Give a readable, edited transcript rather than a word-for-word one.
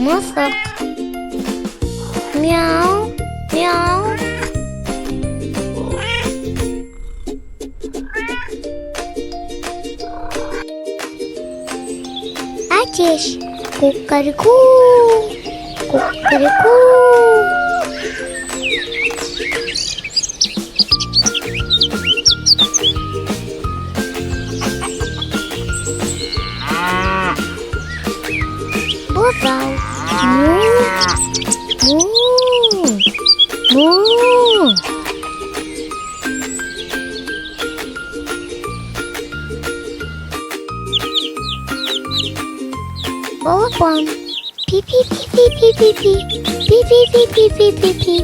Мысык. Мяу, мяу. Ateş. Kukariku. Kukariku. Bozal. Mu. Mu. Mu. Балапан. Пи-пи-пи-пи-пи-пи-пи. Пи-пи-пи-пи-пи-пи-пи.